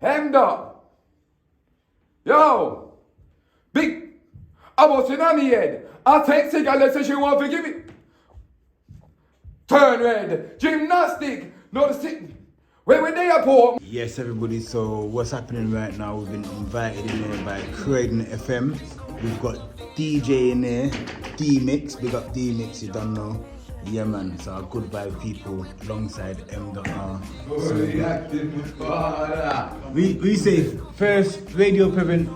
Hemmed up. Yo. Big. I was in on the head. I take cigarette, say she won't forgive it. Turn red. Gymnastic. No, the stick. Where they are poor. Yes, everybody, so what's happening right now? We've been invited in there by Croydon FM. We've got DJ in there, D-Mix, big up D-Mix, you don't know. Yeah, man, so our good vibe people alongside M.R. So, we say first radio present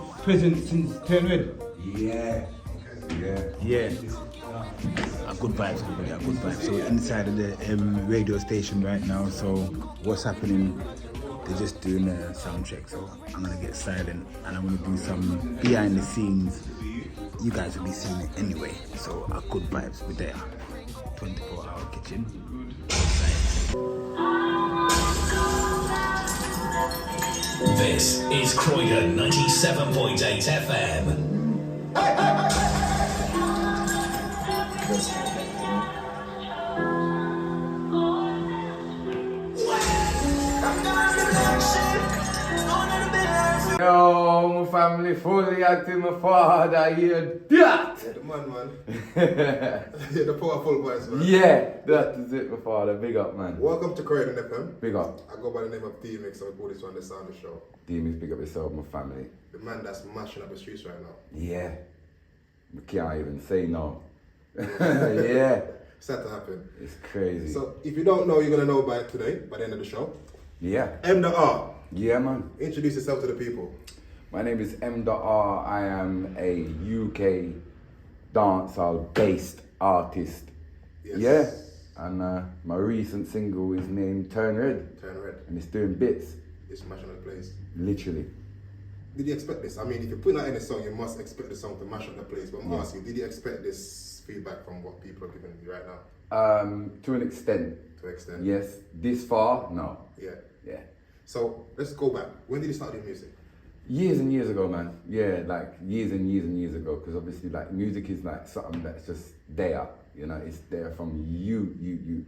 since Turn Red. Yeah. Yeah. A good vibes, everybody, a good vibes. So we're inside of the radio station right now, so what's happening? They're just doing a sound check, so I'm gonna get silent and I'm gonna do some behind the scenes. You guys will be seeing it anyway, so a good vibes, we're there. 24-hour kitchen. This is Croydon 97.8 FM. Yo, my family fully active, my father, hear that? Yeah, the man. Yeah, the powerful voice, man. Yeah, that is it, my father. Big up, man. Welcome to Croydon FM. Big up. I go by the name of D-Mix, so we call this one the Sound of Show. D-Mix, big up yourself, my family. The man that's mashing up the streets right now. Yeah. We can't even say no. Yeah. It's had to happen. It's crazy. So, if you don't know, you're going to know by it today, by the end of the show. Yeah. M.R. Yeah, man. Introduce yourself to the people. My name is M.R. I am a UK dancehall based artist. Yes. Yeah. And my recent single is named Turn Red. Turn Red. And it's doing bits. It's mashing up the place. Literally. Did you expect this? I mean, if you put out any song, you must expect the song to mash up the place. But I'm asking, did you expect this feedback from what people are giving you right now? To an extent. To an extent? Yes. This far? No. Yeah. Yeah. So, let's go back. When did you start doing music? Years and years ago, man. Yeah, like years and years and years ago. Because obviously, like, music is like something that's just there. You know, it's there from you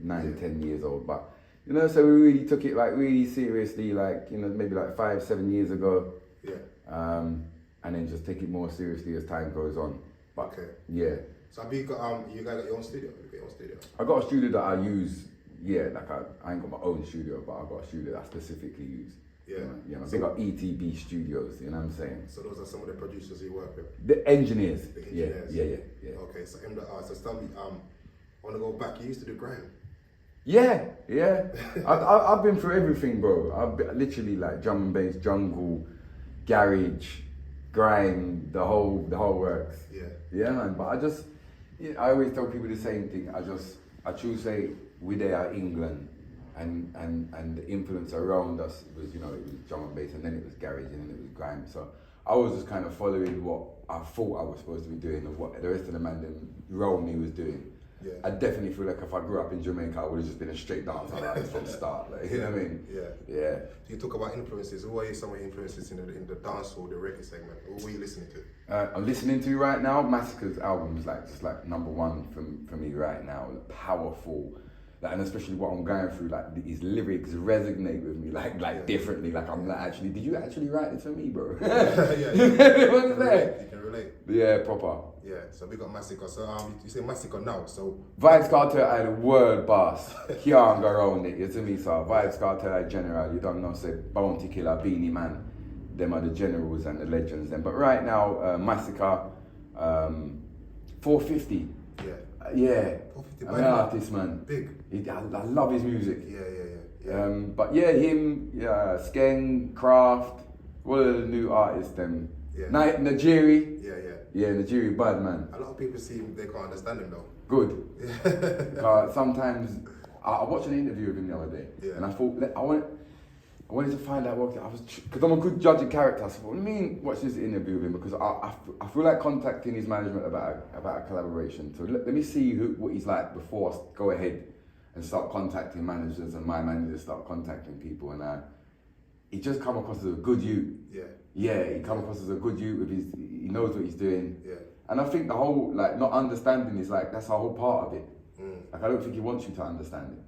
9, 10 years old. But, you know, so we really took it like really seriously, like, you know, maybe like 5, 7 years ago. Yeah. And then just take it more seriously as time goes on. But, okay. Yeah. So have you got you guys got your own studio? I got a studio that I use. Yeah, like I ain't got my own studio, but I got a studio that I specifically use. Yeah. You know, they got ETB studios. You know what I'm saying? So those are some of the producers you work with. The engineers. The engineers. Yeah. Okay, so M.R. So tell me, I want to go back. You used to do grime. Yeah. I've been through everything, bro. I've been, literally like drum and bass, jungle, garage, grime, the whole works. Yeah. Yeah, man. But I always tell people the same thing. I choose say we there England, and the influence around us was, you know, it was drum and bass, and then it was garage, and then it was grime. So I was just kind of following what I thought I was supposed to be doing, and what the rest of the man around me was doing. Yeah. I definitely feel like if I grew up in Jamaica, I would have just been a straight dancer artist from the start. Like, you know what I mean? Yeah. So you talk about influences. Who are some of your influences in the dancehall, the reggae segment? Who are you listening to? I'm listening to right now. Massacre's album is just number one for me right now. Powerful. Like, and especially what I'm going through, like his lyrics resonate with me differently. Like I'm like, actually, did you actually write it for me, bro? Yeah. You can relate. Yeah, proper. Yeah, so we got Massacre. So you say Massacre now, so Vibes Cartel are the world boss. Can't go around it, you see me, so Vibes Cartel are general, you don't know, say Bounty Killer, Beanie Man, them are the generals and the legends then. But right now, Massacre, 450. Yeah. 450 I'm an artist, man. Big. I love his music. Yeah. But yeah, him, Skeng, Craft, what are the new artists then? Yeah. Najiri. Yeah. Najiri, bad man. A lot of people see him, they can't understand him though. Good. Sometimes I watched an interview with him the other day, and I thought I wanted to find out what I was, because I'm a good judge of character. So let me watch this interview with him, because I feel like contacting his management about a collaboration. So let me see what he's like before I go ahead and start contacting managers, and my managers start contacting people, and he just come across as a good youth. Yeah, he come across as a good youth he knows what he's doing. Yeah. And I think the whole, not understanding is that's a whole part of it. Like I don't think he wants you to understand it.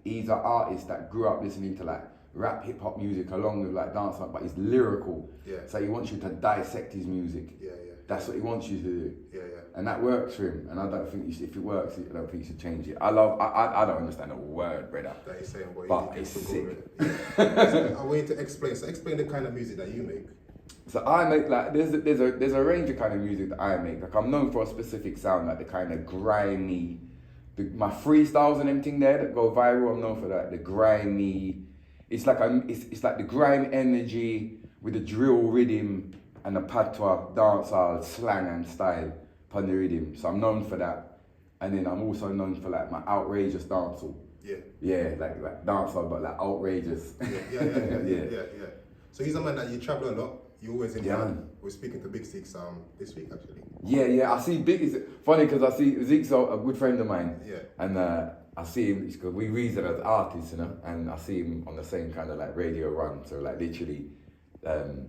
He's an artist that grew up listening to like rap, hip hop music along with like dance, but he's lyrical. Yeah. So he wants you to dissect his music. Yeah. That's what he wants you to do. Yeah. And that works for him. And I don't think if it works, I don't think you should change it. I don't understand a word, brother. That he's saying, but it's sick. So I want you to explain. So explain the kind of music that you make. So I make like there's a range of kind of music that I make. Like I'm known for a specific sound, like the kind of grimy, my freestyles and everything there that go viral. I'm known for that. The grimy, it's like the grime energy with the drill rhythm and the patois, dancehall, slang and style upon the rhythm. So I'm known for that. And then I'm also known for like my outrageous dancehall. Yeah. Yeah, like dancehall, but like outrageous. Yeah. So he's a man that you travel a lot. You always in town. We're speaking to Big Six this week actually. Yeah. I see Big. It's funny because I see Zeke's a good friend of mine. Yeah. And I see him because we reason as artists, you know. And I see him on the same kind of like radio run. So like literally,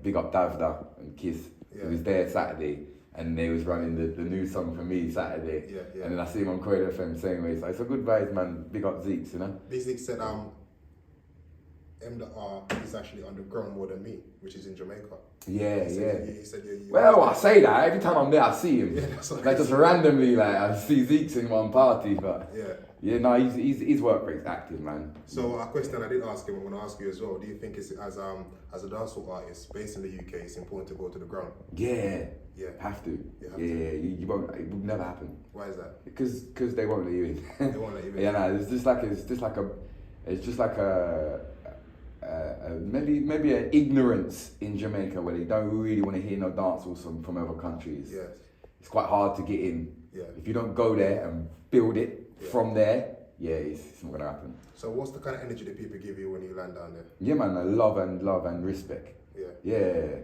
big up Davda and Kiss. Yeah. He was there Saturday, and they was running the new song for me Saturday. Yeah. And then I see him on Croydon FM same way. So it's a good vibes, man. Big up Zeke's, you know. Big Six said M.R. is actually on the ground more than me, which is in Jamaica. Yeah. He said, well, I say that every time I'm there, I see him. Yeah, that's what like just randomly, like I see Zeke's in one party, but no, his work rate's active, man. So a question I did ask him, I'm going to ask you as well. Do you think it's as a dancehall artist based in the UK, it's important to go to the ground? Yeah. Have to. You won't. It will never happen. Why is that? Because they won't let you in. They won't let you in. Yeah, no, it's just like a maybe an ignorance in Jamaica where they don't really want to hear no dancehall from other countries. Yes. It's quite hard to get in. Yeah. If you don't go there and build it from there, it's not gonna happen. So what's the kind of energy that people give you when you land down there? Yeah, man, love and respect. Yeah.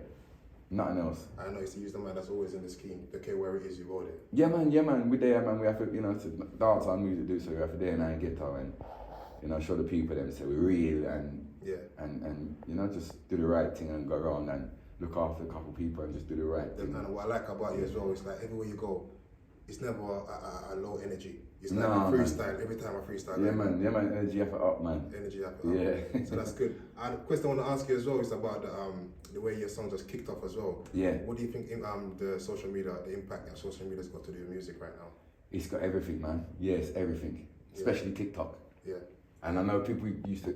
Nothing else. I know he's the man that's always in the scheme. Okay, where it is, you go there. Yeah, man. We're there, man. We have to, to dance our music, do so we have to there and guitar and show the people them say we're real and just do the right thing and go around and look after a couple people and just do the right thing. And what I like about you as well is like everywhere you go, it's never a low energy. It's like a freestyle. Every time I freestyle. Yeah, man. Energy effort up, man. Energy effort up. Yeah. So that's good. And the question I want to ask you as well is about the way your song just kicked off as well. Yeah. What do you think the social media, the impact that social media's got to do with music right now? It's got everything, man. Yes, everything. Especially TikTok. Yeah. And I know people used to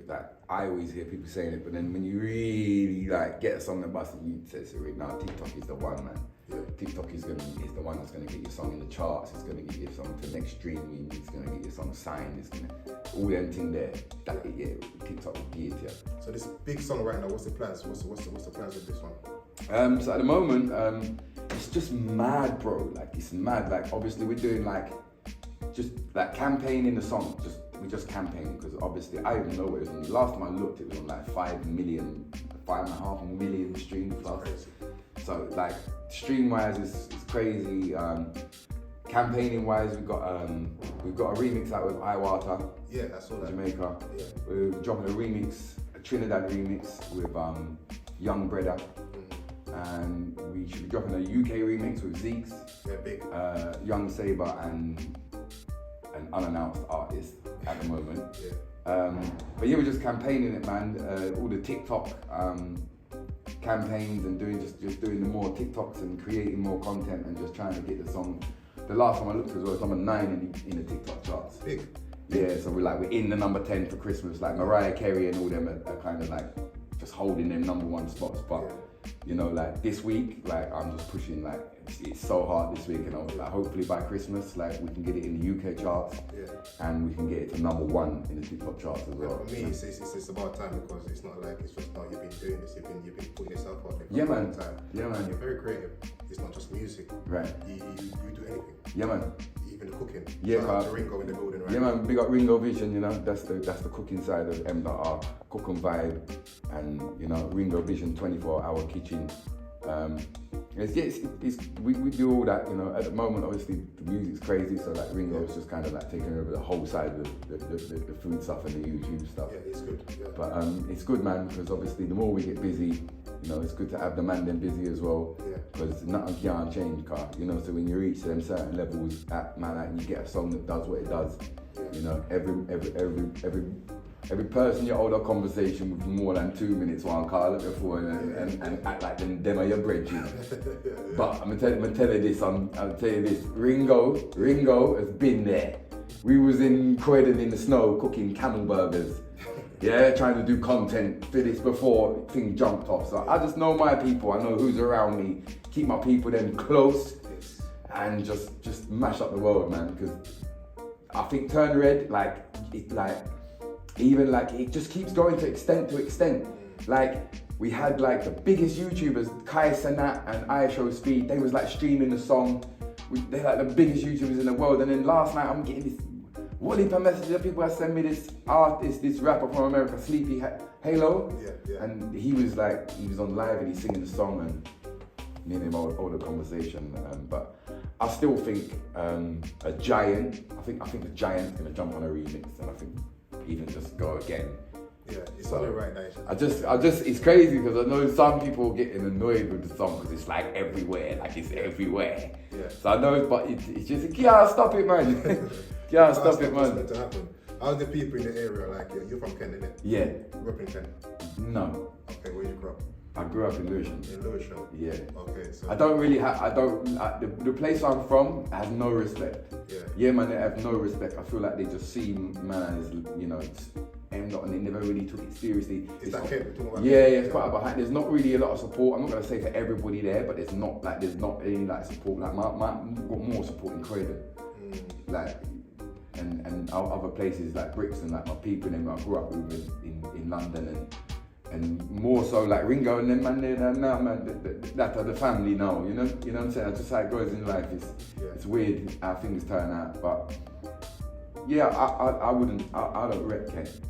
I always hear people saying it, but then when you really get a song that busts, you say, now TikTok is the one, man. Yeah. TikTok is the one that's gonna get your song in the charts. It's gonna get your song to the next streaming. It's gonna get your song signed. It's gonna all them thing there. TikTok will give it to you. So this big song right now, what's the plans? What's the plans with this one? So at the moment, it's just mad, bro. Like it's mad. Like obviously we're doing just campaigning the song. We just campaigning because obviously I even know what it was. Last time I looked, it was on 5.5 million streams plus. So stream wise, it's crazy. Campaigning wise, we've got a remix out with iWater. Yeah, I saw that. Jamaica. Yeah. We're dropping a Trinidad remix with Young Brother. And we should be dropping a UK remix with Zeke's. Yeah, big. Young Saber and an unannounced artist at the moment. But we're just campaigning it, man. All the TikTok campaigns and just doing the more TikToks and creating more content and just trying to get the song. The last time I looked as well, it's number 9 in the TikTok charts. Big. Yeah, so we're in the number 10 for Christmas. Like Mariah Carey and all them are kind of just holding them number 1 spots. But this week, I'm just pushing it's so hard this week, and hopefully by Christmas, we can get it in the UK charts, and we can get it to number 1 in the TikTok charts as well. For me, it's about time because it's not like it's just now you've been doing this, you've been putting yourself out there for a long man. time. Yeah, man. You're very creative. It's not just music. Right. You do anything. Yeah, man. Even the cooking. Yeah, Shout out to Ringo in the building, right? Yeah, man. Big up Ringo Vision. That's the cooking side of M.R. Cook and Vibe, and Ringo Vision 24-hour kitchen. We do all that, at the moment obviously the music's crazy, so Ringo's just kind of taking over the whole side of the food stuff and the YouTube stuff. Yeah, it's good. Yeah. But it's good, man, because obviously the more we get busy, You know, it's good to have the man them busy as well. Because nothing can change, car. You know, so when you reach them certain levels, and you get a song that does what it does. You know, every person you hold a conversation with more than 2 minutes while call up before and act like them are your brethren. But I'm gonna tell you this, I'll tell you this, Ringo has been there. We was in Croydon in the snow cooking camel burgers. Yeah, trying to do content for this before thing jumped off. So I just know my people, I know who's around me, keep my people them close and just mash up the world, man. Because I think Turn Red, it just keeps going to extent. Like, we had like the biggest YouTubers, Kai Sanat and ISO Speed, they was like streaming the song. They're like the biggest YouTubers in the world. And then last night I'm getting this whole heap of messages of people that send me this artist, this rapper from America, Sleepy Halo. And he was on live and he's singing the song and me and him hold a conversation. But I still think a giant, I think the giant's gonna jump on a remix and I think even just go again. Yeah, it's only right now. I just, it's crazy because I know some people getting annoyed with the song because it's like everywhere, it's everywhere. Yeah. So I know, but it's just, you can't stop it, man. Can't stop it, man. Meant to happen. How's the people in the area like? You're from Kent, innit? Yeah. You grew up in Kent? No. Okay, where you grew up? I grew up in Lewisham. In Lewisham? Yeah. Okay, so... the place I'm from has no respect. Yeah, man, they have no respect. I feel like they just see man as, you know, and they never really took it seriously. Is that Kent? It's quite behind. There's not really a lot of support. I'm not gonna say for everybody there, but there's not any support. Like my got more support in Croydon. And other places like Brixton, like my people and them I grew up with in London and more so like Ringo and them man, that are the family now, you know what I'm saying? That's just how it goes in life. It's weird how things turn out, but yeah, I don't rep Kent,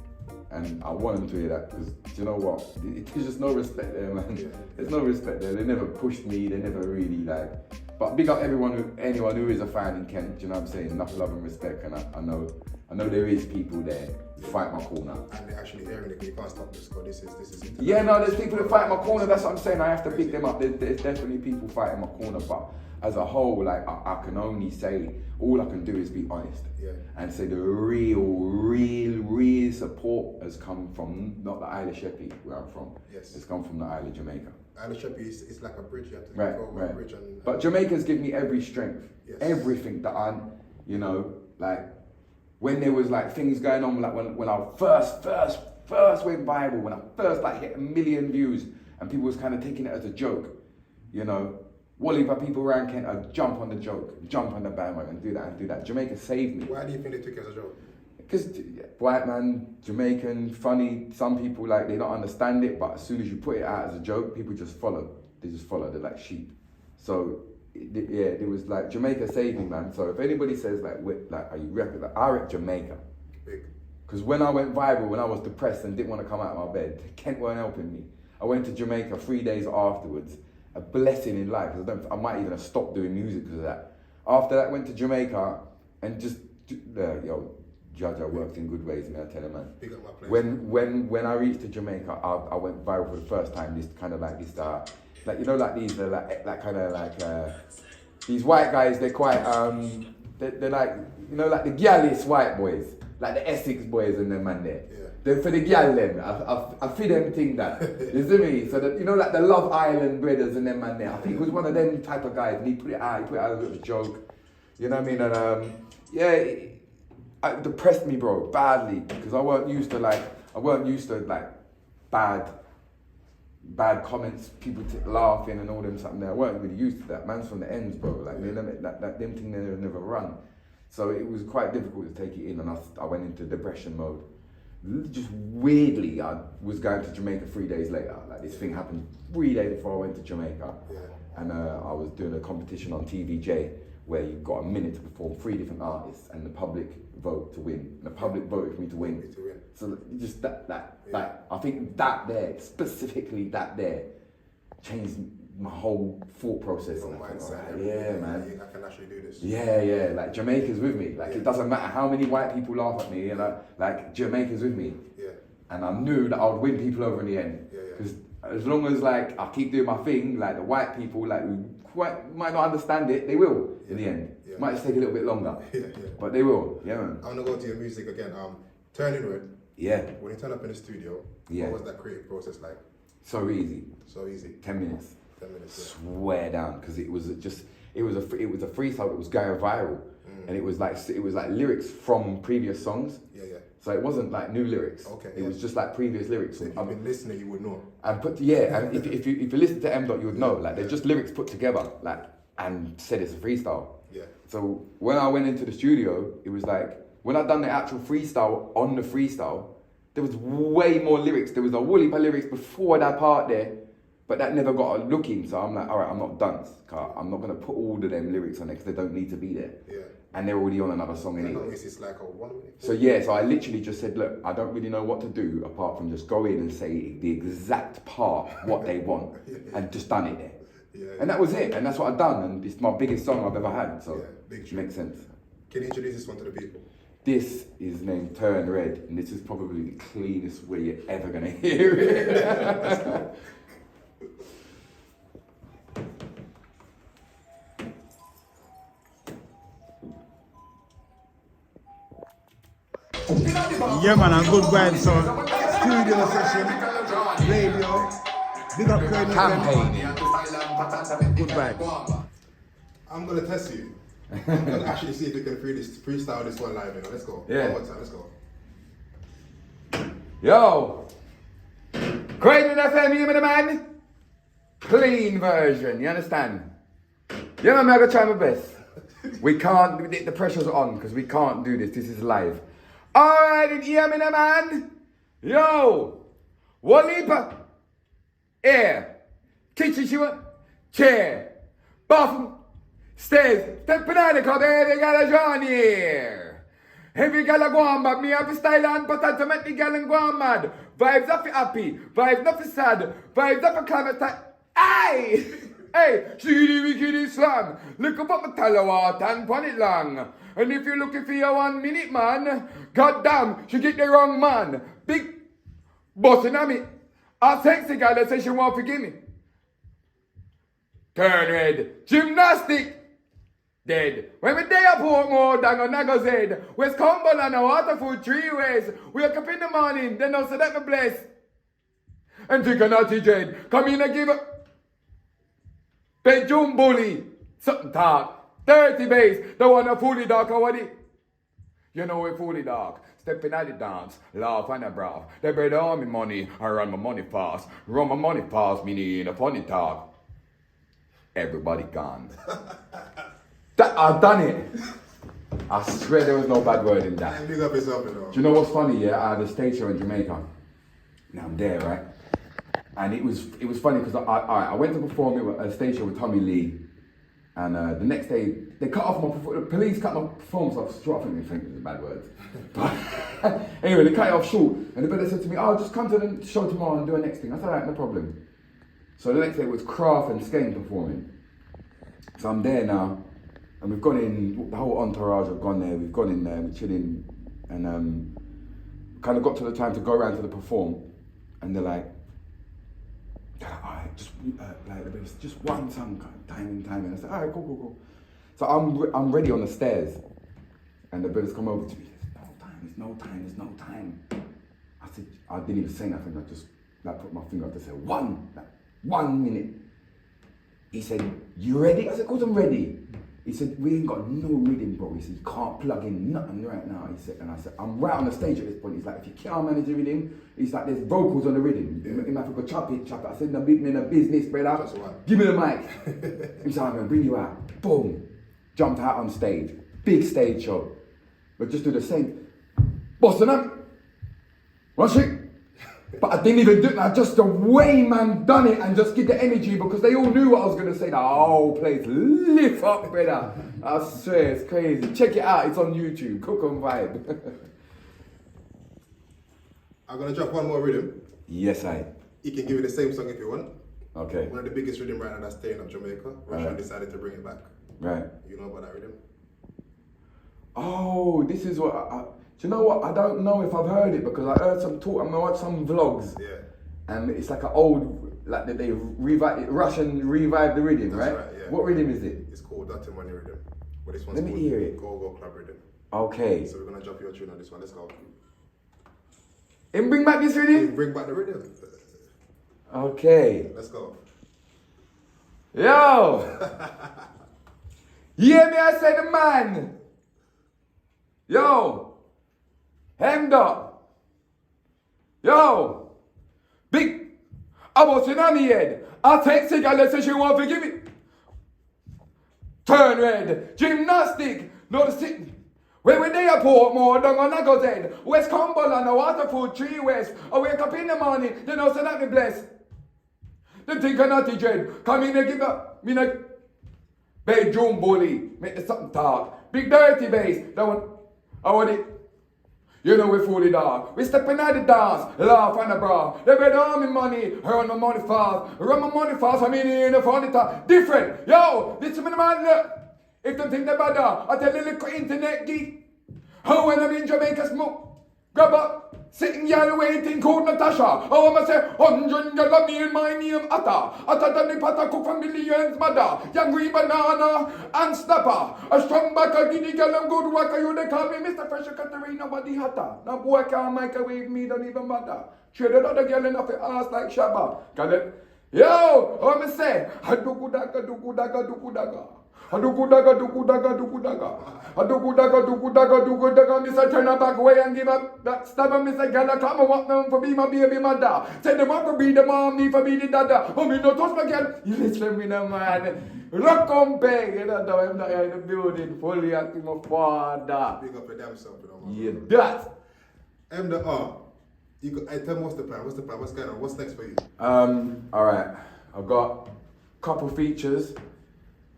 and I want them to hear that because you know what? There's just no respect there, man. There's no respect there. They never pushed me. They never really But big up anyone who is a fan in Kent. Do you know what I'm saying? Enough love and respect, and I know there is people there who fight my corner. And they're actually hearing it. You can't stop this. Because this is. Yeah, no, there's people that fight my corner. That's what I'm saying. I have to pick them up. There's definitely people fighting my corner, but as a whole, I can only say all I can do is be honest and say the real support has come from not the Isle of Sheppey where I'm from. Yes, it's come from the Isle of Jamaica. Isle of Sheppey is like a bridge. You have to go over a bridge. But Jamaica's given me every strength, everything that when there was things going on, when I first went viral, when I first hit 1 million views, and people was kind of taking it as a joke, Wally, but people around Kent, I'd jump on the joke, jump on the bandwagon, do that. Jamaica saved me. Why do you think they took it as a joke? Because white man, Jamaican, funny, some people they don't understand it, but as soon as you put it out as a joke, people just follow. They just follow, they're like sheep. So it was Jamaica saved me, man. So if anybody says are you rapping? I rap Jamaica. Big. Because when I went viral, when I was depressed and didn't want to come out of my bed, Kent weren't helping me. I went to Jamaica 3 days afterwards. A blessing in life. I might even have stopped doing music because of that. After that, went to Jamaica and just Judge, I worked in good ways, man. I tell you, man. Big up my place. When I reached to Jamaica, I went viral for the first time. This kind of these white guys. They're quite they're like the gallus white boys, like the Essex boys and them man there. Then for the gal them, I feed them thing that. You see me? So that like the Love Island brothers and them man there. I think it was one of them type of guys, and he put it out as a little joke. You know what I mean? And it depressed me, bro, badly, because I weren't used to bad comments, people laughing and all them something there. I weren't really used to that. Man's from the ends, bro. Them thing never run. So it was quite difficult to take it in, and I went into depression mode. Just weirdly, I was going to Jamaica 3 days later. This thing happened 3 days before I went to Jamaica. And I was doing a competition on TVJ where you've got a minute to perform 3 different artists and the public vote to win. And the public voted for me to win. So just I think specifically that there, changed my whole thought process. Your mindset. Man. I can actually do this. Yeah. Jamaica's with me. It doesn't matter how many white people laugh at me, Jamaica's with me. Yeah. And I knew that I would win people over in the end. Yeah. Because as long as like I keep doing my thing, like the white people like who might not understand it, they will in the end. Yeah. Might just take a little bit longer, but they will. Yeah, man. I want to go to your music again. Turning Red. Yeah. When you turn up in the studio, what was that creative process like? So easy. So easy. 10 minutes. 10 minutes. Yeah. Swear down, because it was a freestyle that was going viral, and it was like lyrics from previous songs. Yeah. So it wasn't like new lyrics. Okay. It was just like previous lyrics. So if you've been listening, you would know. And if you listen to M Dot, you would know. Like they're just lyrics put together, like, and said it's a freestyle. Yeah. So when I went into the studio, it was like when I done the actual freestyle on the freestyle, there was way more lyrics. There was a woolly lyrics before that part there, but that never got a look in. So I'm like, all right, I'm not done. I'm not gonna put all of them lyrics on there because they don't need to be there. Yeah. And they're already on another song anyway. It's like a 1 minute. So so I literally just said, look, I don't really know what to do apart from just go in and say the exact part, what they want, and just done it there. Yeah. And that was it, and that's what I've done, and it's my biggest song I've ever had, so big it makes sense. Can you introduce this one to the people? This is named Turn Red, and this is probably the cleanest way you're ever gonna hear it. Yeah, man, and good vibes. So, studio session, radio, big up Croydon Campaign. Good vibes. I'm gonna test you. I'm gonna actually see if you can freestyle this one live. Let's go. Yeah. One more time. Let's go. Yo! Croydon FM, you the man? Clean version, you understand? Yeah, man, I'm gonna try my best. We can't, the pressure's on because we can't do this. This is live. Alright, you hear me, man? Yo! Walipa! Air! Kitchen shower! Chair! Bathroom! Stairs! Stepping on the club, every gal a join here! Every gal a go on back, me have a style and pattern to make the gal and go on mad. Vibes up for happy, vibes up for sad, vibes up for climate time. Aye! Hey, shiggy wickedy slang. Look up my talawat and pon it long. And if you're looking for your 1 minute, man, goddamn, she get the wrong man. Big bossing at me. I text the guy that says she won't forgive me. Turn Red. Gymnastic. Dead. When we day up Portmore, down on Nago's head. West Cumberland and Waterford 3 ways. Wake up in the morning, then also that me bless. And take a naughty dread. Come in and give up. Bedroom bully, something talk, 30 base, the one a fully dark or what it? You know we fully dark, stepping at the dance, laugh and a brav. They better on me money, I run my money fast, run my money fast, meaning a funny talk. Everybody gone. I've done it. I swear there was no bad word in that. Big up yourself, you know. Do you know what's funny? Yeah, I had a stage show in Jamaica. Now I'm there, right? And it was funny because I went to perform at a stage show with Tommy Lee, and the next day they cut off the police cut my performance off short. I think it was a bad word, but anyway they cut it off short. And the brother said to me, "Oh, just come to the show tomorrow and do a next thing." I said, "Alright, no problem." So the next day was Craft and Skane performing. So I'm there now, and we've gone in. The whole entourage have gone there. We've gone in there, we're chilling, and kind of got to the time to go around to the perform, and they're like, alright, just one song, timing. I said, alright, cool. So I'm ready on the stairs, and the brothers come over to me. There's no time. I said, I didn't even say nothing. I just put my finger up to say 1 minute. He said, you ready? I said, of course I'm ready. He said, we ain't got no rhythm, bro. He said, you can't plug in nothing right now. He said, and I said, I'm right on the stage at this point. He's like, if you can't manage the rhythm, he's like, there's vocals on the rhythm. You might have to go chop it. I said, I'm in a business, brother. Give me the mic. He said, I'm gonna bring you out. Boom. Jumped out on stage. Big stage show. But just do the same. Boston up. Rush it. But I didn't even do that, just the way man done it and just give the energy because they all knew what I was going to say. The whole place lift up, brother. I swear, it's crazy. Check it out, it's on YouTube. Cook on Vibe. I'm going to drop one more rhythm. Yes, I. You can give it the same song if you want. Okay. One of the biggest rhythm right now that's staying up Jamaica. Russia decided to bring it back. Right. You know about that rhythm? Oh, this is what do you know what? I don't know if I've heard it because I heard some talk, I watched some vlogs. Yeah. and it's like an old, like they Russian revived the rhythm, That's right? right, yeah. What rhythm is it? It's called Dirty Money Rhythm. But this one's Let me called hear it. Go Go Club Rhythm. Okay. So we're gonna drop your tune on this one. Let's go. And bring back this rhythm? Bring back the rhythm. Okay. Let's go. Yo! You hear me? I say the man. Yo! Hemmed up. Yo! Big. I was in on the head. I take cigarettes and she won't forgive me. Turn red. Gymnastic. No the sick. When we there Portmore, down on Nago's head. West Cumberland, a Waterford, Tree West. I wake up in the morning, they know so that me blessed. Them think I'm not the dread. Come in and give up. Me no bedroom bully. Make the something talk. Big dirty bass. That one. I want it. You know we fully dog. We stepping out the dance. Laugh on the bra. They better earn me money. Earn my money fast. Run my money fast. I mean in the funny talk. Different. Yo, listen to me man. Look. If they think they're better, I tell you little internet geek. How when I'm in Jamaica smoke. Grab up. Sitting here waiting, called Natasha. Oh, I'ma say, 100 girl of me and my name Atta. Atta than the pata cook from millions mother. Young green banana and snapper. A strong back, a giddy girl and good worker. You they call me Mr. Fresh Catherine, nobody hotter. No boy can't microwave me, don't even matter. Trade another girl enough for ass like Shabba. Got it? Yo, I'ma say, Haduku daga, duku daga, duku daga. Aduku daga, duku daga, duku daga. Aduku daga, duku daga, duku daga. Mr. Turn her back away and give up that stab and Mr. Gala come and walk down for be my baby mother. Say the mom for be the mom, me for be the dada. Oh, me no touch my girl. You listen me now, man. Rock on peg. You know, I'm not here in the building. Fully acting my father. Big up your damn self, you know, man. Yeah, that. M the R. You go, tell me what's the plan? What's the plan? What's going on? What's next for you? Alright. I've got a couple features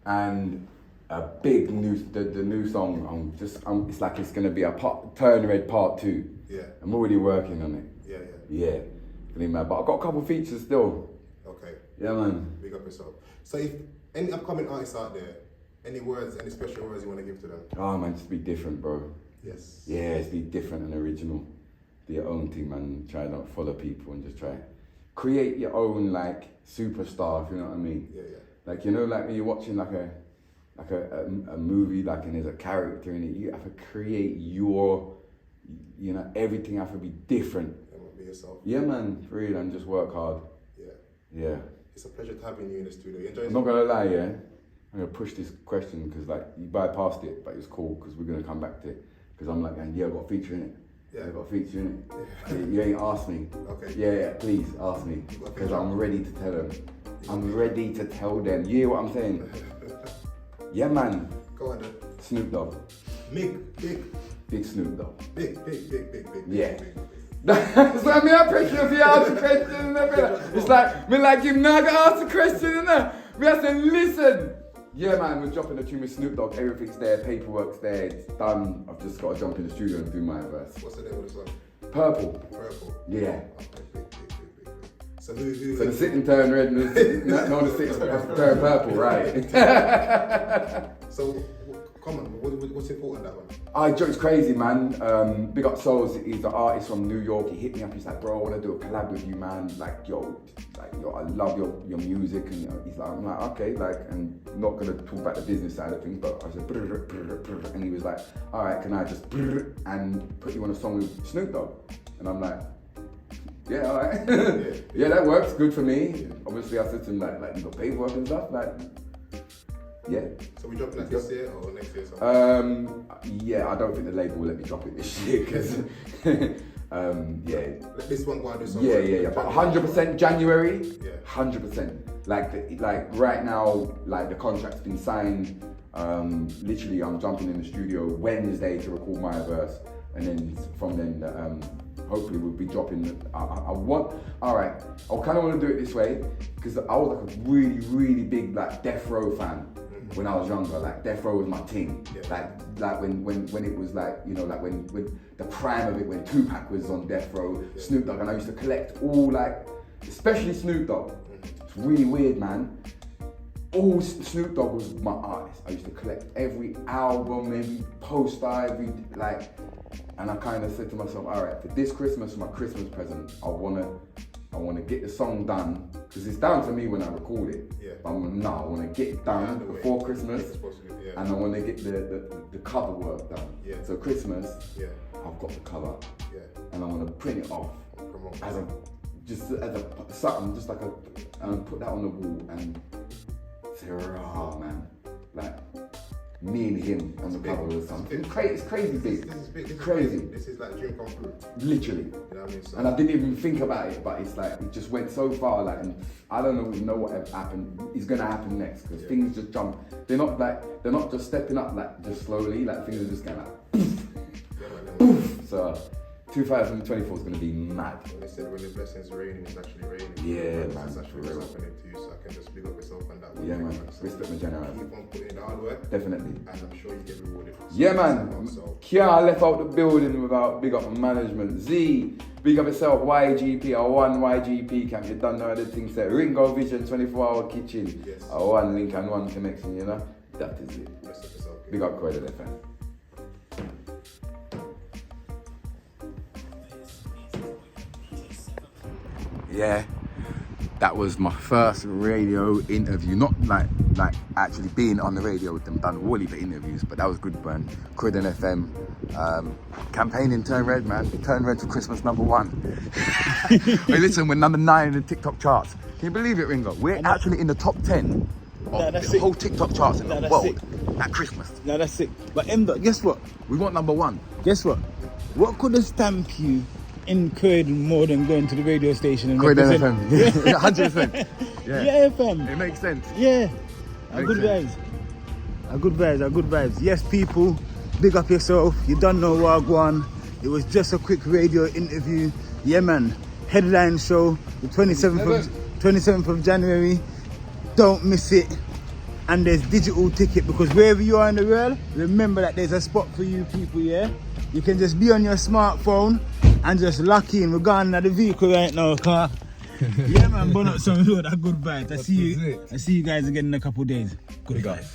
and a big new the new song. It's like it's gonna be a Turn Red Part 2. Yeah. I'm already working on it. Yeah. But I've got a couple features still. Okay. Yeah man. Big up yourself. So if any upcoming artists out there, any words, any special words you want to give to them? Oh man, just be different, bro. Yes. Yeah, just be different and original. Do your own thing, man. Try not to follow people and just try create your own like superstar, if you know what I mean. Yeah. Like, you know, like when you're watching like a movie, like, and there's a character in it, you have to create your, you know, everything have to be different. Be yourself. Yeah, man, for real, and just work hard. Yeah. It's a pleasure to having you in the studio. You enjoy I'm not gonna lie, yeah. I'm gonna push this question because like you bypassed it, but it's cool because we're gonna come back to it. Because I'm like, yeah, I've got a feature in it. Yeah. I've got a feature in it. You ain't asked me. Okay. Yeah, please ask me because I'm ready to tell them. I'm ready to tell them. You hear what I'm saying? Yeah, man. Go on then. Snoop Dogg. Big Snoop Dogg. Big. Yeah. So I mean, I appreciate if you ask the question. It's like, me like him now gonna ask the question, me I say, listen. Yeah, man, we're dropping the tune with Snoop Dogg. Everything's there, paperwork's there, it's done. I've just got to jump in the studio and do my verse. What's the name of the song? Purple. Okay, Yeah. big. So who? So the sitting turn red and the sitting turn purple, right? So, come on, what's important that one? It's crazy, man. Big up Souls, he's an artist from New York. He hit me up, he's like, bro, I want to do a collab with you, man. Like, yo, I love your music. And he's like, I'm like, okay, like, and not going to talk about the business side of things, but I said, and he was like, all right, can I just and put you on a song with Snoop Dogg? And I'm like, yeah, all right. Yeah, that works, good for me. Obviously, I said to him, like you got paperwork and stuff, like, yeah. So we dropping that this year or next year? Yeah, I don't think the label will let me drop it this year because, Let this one go on this one. Yeah. But 100% January. Yeah. 100%. Like right now, like the contract's been signed. Literally, I'm jumping in the studio Wednesday to record my verse, and then from then, hopefully we'll be dropping. I kind of want to do it this way because I was like a really, really big like Death Row fan. When I was younger, like Death Row was my team. Yeah. Like when it was like, you know, like when the prime of it, when Tupac was on Death Row, Snoop Dogg, and I used to collect all like, especially Snoop Dogg. It's really weird, man. All Snoop Dogg was my artist. I used to collect every album, every poster, and I kind of said to myself, all right, for this Christmas, my Christmas present, I want to I want to get the song done, because it's down to me when I record it. Yeah. But I want to get it done before Christmas, and I want to get the cover work done. Yeah. So Christmas, Yeah. I've got the cover, Yeah. and I want to print it off Promote. as a something, just like and put that on the wall and say, "Rah, man!" Like me and him on the cover or something. It's crazy big. This is big. This is Crazy. This is like dream come true. Literally. You know what I mean? So, And I didn't even think about it, but it's like, it just went so far, like, and I don't know what happened, is gonna happen next, because things just jump. They're not just stepping up, like, just slowly, like, things are just going like, poof. So, 2024 is gonna be mad. when they said when the blessings raining, it's actually raining. Yeah, It's man, actually for real. happening to you, so I can just big up yourself and that. Yeah, man, So respect my general. keep on putting in the hard work, Definitely. and I'm sure you get rewarded. Yeah, man. So, Kia left out the building without big up management. Z, big up yourself. YGP, a one YGP camp. You done know the things that Ringo Vision, 24-hour kitchen. Yes. A one link and one connection, you know? That is it. rest of yourself. Big up Croydon FM. Yeah, that was my first radio interview. Not like actually being on the radio with them, done Wally for interviews, but that was good, man. Croydon FM, campaigning Turn Red, man. Turn Red for Christmas #1. Hey, listen, we're #9 in the TikTok charts. Can you believe it, Ringo? We're actually in the top 10 of the whole TikTok charts in the world at Christmas. No, that's sick. But Ember, guess what? We want #1. Guess what? What could have stamped you in Croydon more than going to the radio station and Croydon represent- FM. 100%. Yeah, fam. It makes sense. Yeah. A Makes good sense. vibes. A good vibes. Yes, people, big up yourself. You don't know Wagwan. It was just a quick radio interview. Yeah, man. Headline show, the 27th of January. Don't miss it. And there's digital ticket, because wherever you are in the world, remember that there's a spot for you people, yeah? You can just be on your smartphone and just lock in. We're going at the vehicle right now, car. Yeah, man, burn up some road. Good vibes. I see you guys again in a couple of days. Good vibes.